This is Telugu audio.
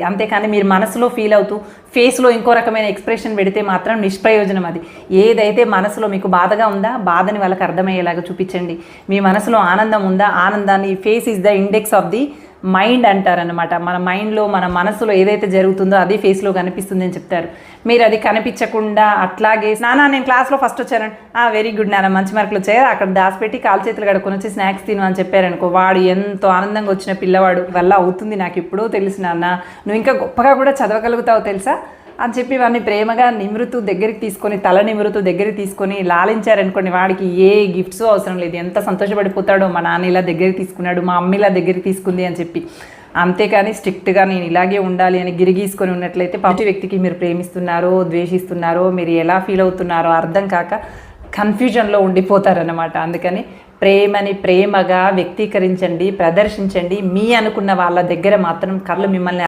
అంతేకాని మీరు మనసులో ఫీల్ అవుతూ ఫేస్లో ఇంకో రకమైన ఎక్స్ప్రెషన్ పెడితే మాత్రం నిష్ప్రయోజనం. అది ఏదైతే మనసులో మీకు బాధగా ఉందా, బాధని వాళ్ళకి అర్థమయ్యేలాగా చూపించండి. మీ మనసులో ఆనందం ఉందా, ఆనందాన్ని, face is the index of the mind అంటారనమాట. మన మైండ్లో, మన మనసులో ఏదైతే జరుగుతుందో అదే ఫేస్లో కనిపిస్తుంది అని చెప్తారు. మీరు అది కనిపించకుండా అట్లాగే నేను క్లాస్లో ఫస్ట్ వచ్చానండి, వెరీ గుడ్ నాన్న, మంచి మార్కులు వచ్చాయి, అక్కడ దాచిపెట్టి కాలు చేతులు కడుక్కొని వచ్చి స్నాక్స్ తిను అని చెప్పారనుకో, వాడు ఎంతో ఆనందంగా వచ్చిన పిల్లవాడు వల్ల అవుతుంది, నాకు ఎప్పుడో తెలుసు నాన్న, నువ్వు ఇంకా గొప్పగా కూడా చదవగలుగుతావు తెలుసా అని చెప్పి వాడిని ప్రేమగా నిమృతు దగ్గరికి తీసుకొని, తల నిమృతు దగ్గరికి తీసుకొని లాలించారనుకోండి, వాడికి ఏ గిఫ్ట్స్ అవసరం లేదు. ఎంత సంతోషపడిపోతాడో, మా నాన్న ఇలా దగ్గరికి తీసుకున్నాడు, మా అమ్మ ఇలా దగ్గరికి తీసుకుంది అని చెప్పి. అంతేకాని స్ట్రిక్ట్గా నేను ఇలాగే ఉండాలి అని గిరిగీసుకొని ఉన్నట్లయితే ప్రతి వ్యక్తికి మీరు ప్రేమిస్తున్నారో ద్వేషిస్తున్నారో, మీరు ఎలా ఫీల్ అవుతున్నారో అర్థం కాక కన్ఫ్యూజన్లో ఉండిపోతారనమాట. అందుకని ప్రేమని ప్రేమగా వ్యక్తీకరించండి, ప్రదర్శించండి. మీ అనుకున్న వాళ్ళ దగ్గర మాత్రం కళ్ళు మిమ్మల్ని